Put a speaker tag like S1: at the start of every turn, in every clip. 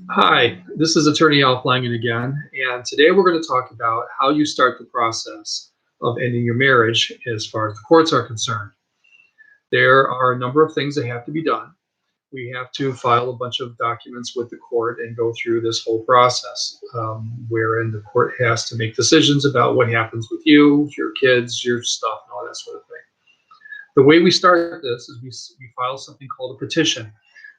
S1: Hi, this is Attorney Alf Langen again, and today we're going to talk about how you start the process of ending your marriage as far as the courts are concerned. There are a number of things that have to be done. We have to file a bunch of documents with the court and go through this whole process, wherein the court has to make decisions about what happens with you, your kids, your stuff, and all that sort of thing. The way we start this is we file something called a petition.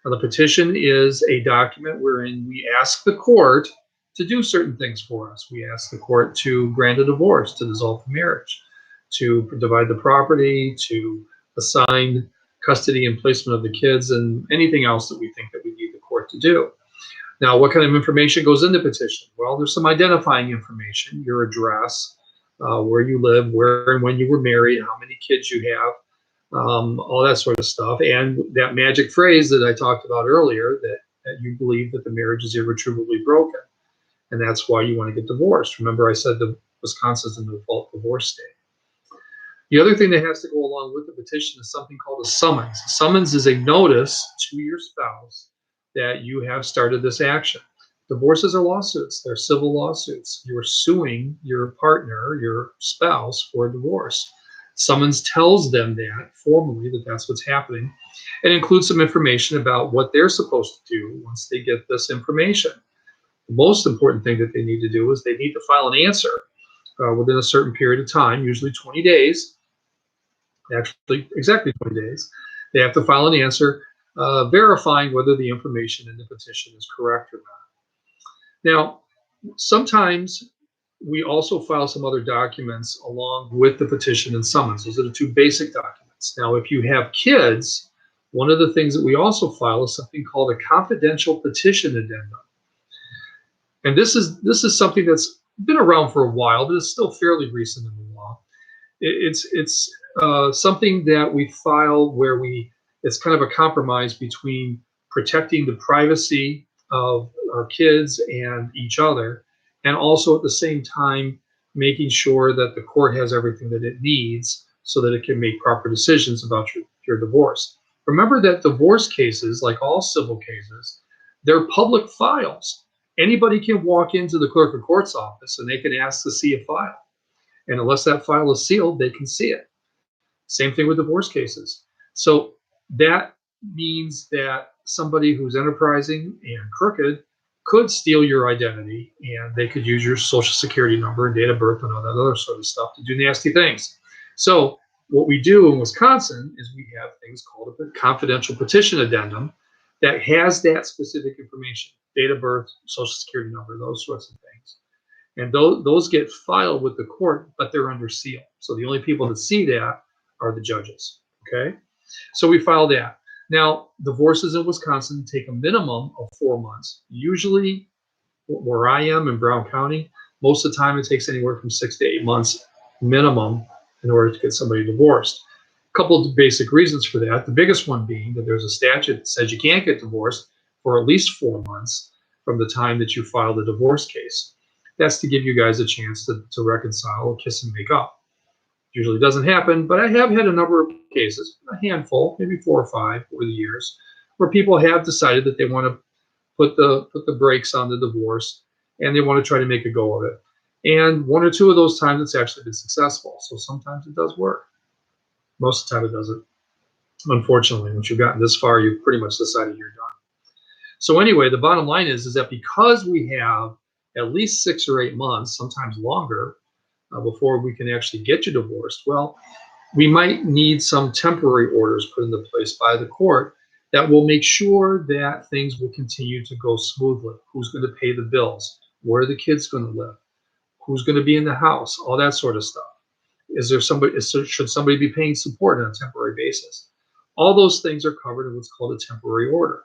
S1: Now, the petition is a document wherein we ask the court to do certain things for us. We ask the court to grant a divorce, to dissolve the marriage, to divide the property, to assign custody and placement of the kids, and anything else that we think that we need the court to do. Now, what kind of information goes in the petition? Well, there's some identifying information, your address, where you live, where and when you were married, how many kids you have, all that sort of stuff. And that magic phrase that I talked about earlier, that you believe that the marriage is irretrievably broken. And that's why you want to get divorced. Remember, I said that Wisconsin's in the default divorce state. The other thing that has to go along with the petition is something called a summons. A summons is a notice to your spouse that you have started this action. Divorces are lawsuits. They're civil lawsuits. You're suing your partner, your spouse, for a divorce. Summons tells them that formally that that's what's happening, and includes some information about what they're supposed to do once they get this information. The most important thing that they need to do is they need to file an answer within a certain period of time, usually 20 days, actually exactly 20 days. They have to file an answer verifying whether the information in the petition is correct or not. Now, sometimes we also file some other documents along with the petition and summons. Those are the two basic documents. Now, if you have kids, one of the things that we also file is something called a confidential petition addendum. And this is something that's been around for a while, but it's still fairly recent in the law. It's something that we file where it's kind of a compromise between protecting the privacy of our kids and each other, and also at the same time making sure that the court has everything that it needs so that it can make proper decisions about your divorce. Remember that divorce cases, like all civil cases, they're public files. Anybody can walk into the clerk of court's office and they can ask to see a file. And unless that file is sealed, they can see it. Same thing with divorce cases. So that means that somebody who's enterprising and crooked could steal your identity, and they could use your social security number and date of birth and all that other sort of stuff to do nasty things. So what we do in Wisconsin is we have things called a confidential petition addendum that has that specific information, date of birth, social security number, those sorts of things. And those get filed with the court, but they're under seal. So the only people that see that are the judges, okay? So we file that. Now, divorces in Wisconsin take a minimum of 4 months. Usually, where I am in Brown County, most of the time it takes anywhere from 6 to 8 months minimum in order to get somebody divorced. A couple of basic reasons for that. The biggest one being that there's a statute that says you can't get divorced for at least 4 months from the time that you file the divorce case. That's to give you guys a chance to reconcile or kiss and make up. Usually doesn't happen, but I have had a number of cases, a handful, maybe 4 or 5 over the years, where people have decided that they want to put the brakes on the divorce and they want to try to make a go of it. And 1 or 2 of those times it's actually been successful. So sometimes it does work. Most of the time it doesn't. Unfortunately, once you've gotten this far, you've pretty much decided you're done. So anyway, the bottom line is that because we have at least 6 or 8 months, sometimes longer, before we can actually get you divorced, well, we might need some temporary orders put into place by the court that will make sure that things will continue to go smoothly. Who's going to pay the bills? Where are the kids going to live? Who's going to be in the house? All that sort of stuff. Should somebody be paying support on a temporary basis? All those things are covered in what's called a temporary order.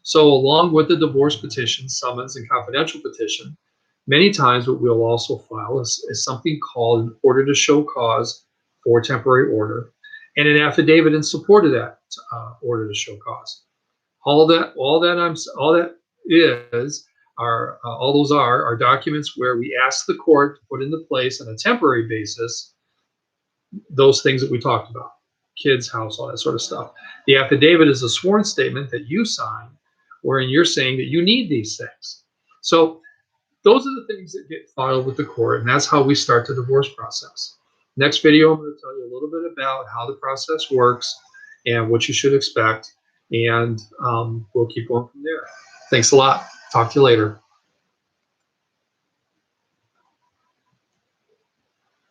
S1: So along with the divorce petition, summons, and confidential petition, many times what we'll also file is something called an order to show cause for temporary order, and an affidavit in support of that order to show cause. All those are documents where we ask the court to put into place on a temporary basis those things that we talked about, kids, house, all that sort of stuff. The affidavit is a sworn statement that you sign, wherein you're saying that you need these things. So those are the things that get filed with the court, and that's how we start the divorce process. Next video, I'm going to tell you a little bit about how the process works and what you should expect, and we'll keep going from there. Thanks a lot. Talk to you later.